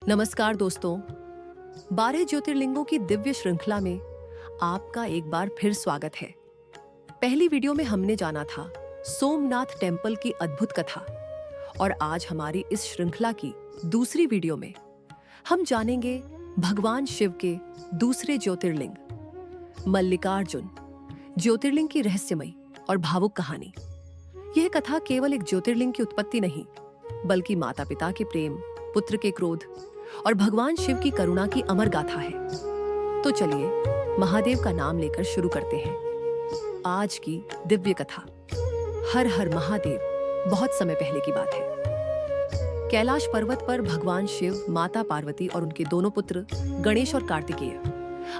नमस्कार दोस्तों, 12 ज्योतिर्लिंगों की दिव्य श्रृंखला में आपका एक बार फिर स्वागत है। पहली वीडियो में हमने जाना था सोमनाथ टेम्पल की अद्भुत कथा और आज हमारी इस श्रृंखला की दूसरी वीडियो में हम जानेंगे भगवान शिव के दूसरे ज्योतिर्लिंग मल्लिकार्जुन ज्योतिर्लिंग की रहस्यमयी और भावुक कहानी। यह कथा केवल एक ज्योतिर्लिंग की उत्पत्ति नहीं, बल्कि माता पिता के प्रेम, पुत्र के क्रोध और भगवान शिव की करुणा की अमर गाथा है। तो चलिए महादेव का नाम लेकर शुरू करते हैं आज की दिव्य कथा। हर हर महादेव बहुत समय पहले की बात है। कैलाश पर्वत पर भगवान शिव, माता पार्वती और उनके दोनों पुत्र गणेश और कार्तिकेय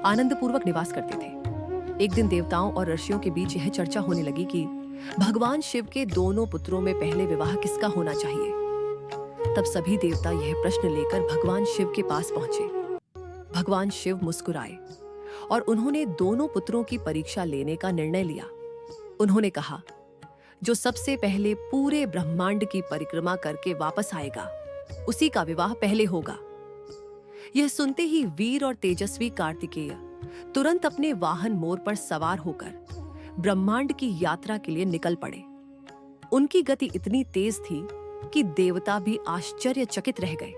आनंदपूर्वक निवास करते थे। एक दिन देवताओं और ऋषियों के बीच यह चर्चा होने लगी कि भगवान शिव के दोनों पुत्रों में पहले विवाह किसका होना चाहिए। तब सभी देवता यह प्रश्न लेकर भगवान शिव के पास पहुंचे। भगवान शिव मुस्कुराए और उन्होंने दोनों पुत्रों की परीक्षा लेने का निर्णय लिया। उन्होंने कहा, जो सबसे पहले पूरे ब्रह्मांड की परिक्रमा करके वापस आएगा, उसी का विवाह पहले होगा। यह सुनते ही वीर और तेजस्वी कार्तिकेय तुरंत अपने वाहन मोर पर सवार होकर ब्रह्मांड की यात्रा के लिए निकल पड़े। उनकी गति इतनी तेज थी कि देवता भी आश्चर्यचकित रह गए,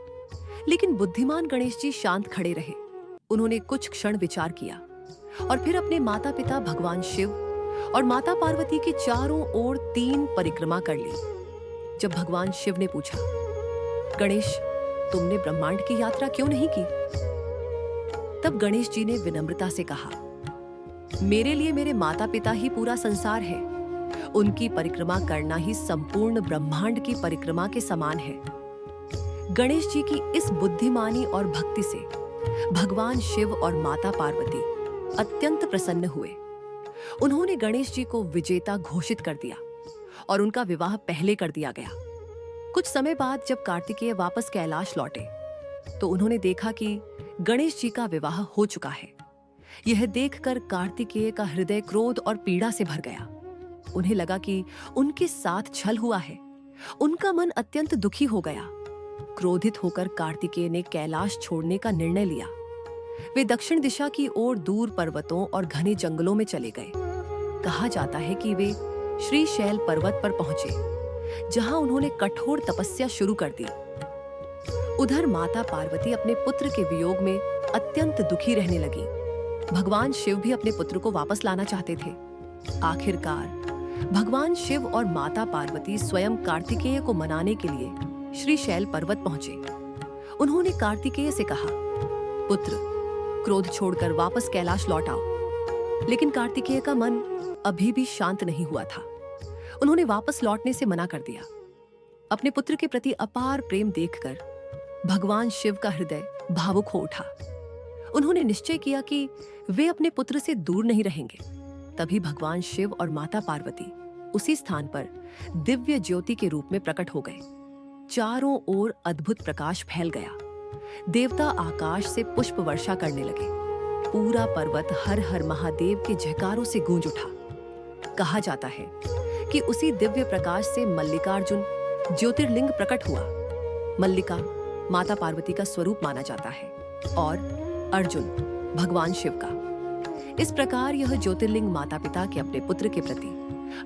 लेकिन बुद्धिमान गणेश जी शांत खड़े रहे। उन्होंने कुछ क्षण विचार किया और फिर अपने माता पिता भगवान शिव और माता पार्वती के चारों ओर 3 परिक्रमा कर ली। जब भगवान शिव ने पूछा, गणेश, तुमने ब्रह्मांड की यात्रा क्यों नहीं की? तब गणेश जी ने विनम्रता से कहा, मेरे लिए मेरे माता पिता ही पूरा संसार है। उनकी परिक्रमा करना ही संपूर्ण ब्रह्मांड की परिक्रमा के समान है। गणेश जी की इस बुद्धिमानी और भक्ति से भगवान शिव और माता पार्वती अत्यंत प्रसन्न हुए। उन्होंने गणेश जी को विजेता घोषित कर दिया और उनका विवाह पहले कर दिया गया। कुछ समय बाद जब कार्तिकेय वापस कैलाश लौटे तो उन्होंने देखा कि गणेश जी का विवाह हो चुका है। यह देखकर कार्तिकेय का हृदय क्रोध और पीड़ा से भर गया। उन्हें लगा कि उनके साथ छल हुआ है। उनका मन अत्यंत दुखी हो गया। क्रोधित होकर कार्तिकेय ने कैलाश छोड़ने का निर्णय लिया। वे दक्षिण दिशा की ओर दूर पर्वतों और घने जंगलों में चले गए। कहा जाता है कि वे श्रीशैल पर्वत पर पहुंचे, जहां उन्होंने कठोर तपस्या शुरू कर दी। उधर माता पार्वती अपने पुत्र के वियोग में अत्यंत दुखी रहने लगी। भगवान शिव भी अपने पुत्र को वापस लाना चाहते थे। आखिरकार भगवान शिव और माता पार्वती स्वयं कार्तिकेय को मनाने के लिए श्रीशैल पर्वत पहुंचे। उन्होंने कार्तिकेय से कहा, पुत्र, क्रोध छोड़कर वापस कैलाश लौट आओ। लेकिन कार्तिकेय का मन अभी भी शांत नहीं हुआ था। उन्होंने वापस लौटने से मना कर दिया। अपने पुत्र के प्रति अपार प्रेम देखकर भगवान शिव का हृदय भावुक हो उठा। उन्होंने निश्चय किया कि वे अपने पुत्र से दूर नहीं रहेंगे। तभी भगवान शिव और माता पार्वती उसी स्थान पर दिव्य ज्योति के रूप में प्रकट हो गए। चारों ओर अद्भुत प्रकाश फैल गया। देवता आकाश से पुष्प वर्षा करने लगे। पूरा पर्वत हर हर महादेव के जयकारों से गूंज उठा। कहा जाता है कि उसी दिव्य प्रकाश से मल्लिकार्जुन ज्योतिर्लिंग प्रकट हुआ। मल्लिका माता पार्वती का स्वरूप माना जाता है और अर्जुन भगवान शिव का। इस प्रकार यह ज्योतिर्लिंग माता पिता के अपने पुत्र के प्रति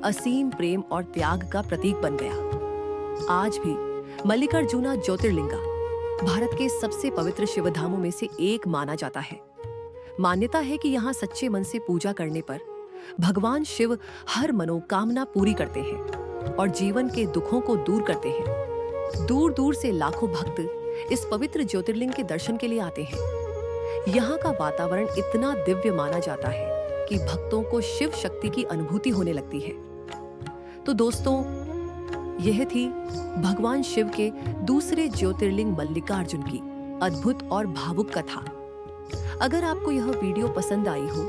असीम प्रेम और त्याग का प्रतीक बन गया। आज भी मल्लिकार्जुना ज्योतिर्लिंगा भारत के सबसे पवित्र शिवधामों में से एक माना जाता है। मान्यता है कि यहाँ सच्चे मन से पूजा करने पर भगवान शिव हर मनोकामना पूरी करते हैं और जीवन के दुखों को दूर करते हैं। दूर दूर से लाखों भक्त इस पवित्र ज्योतिर्लिंग के दर्शन के लिए आते हैं। यहाँ का वातावरण इतना दिव्य माना जाता है कि भक्तों को शिव शक्ति की अनुभूति होने लगती है। तो दोस्तों, यह थी भगवान शिव के दूसरे ज्योतिर्लिंग मल्लिकार्जुन की अद्भुत और भावुक कथा। अगर आपको यह वीडियो पसंद आई हो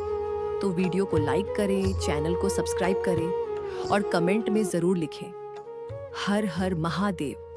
तो वीडियो को लाइक करें, चैनल को सब्सक्राइब करें और कमेंट में जरूर लिखें, हर हर महादेव।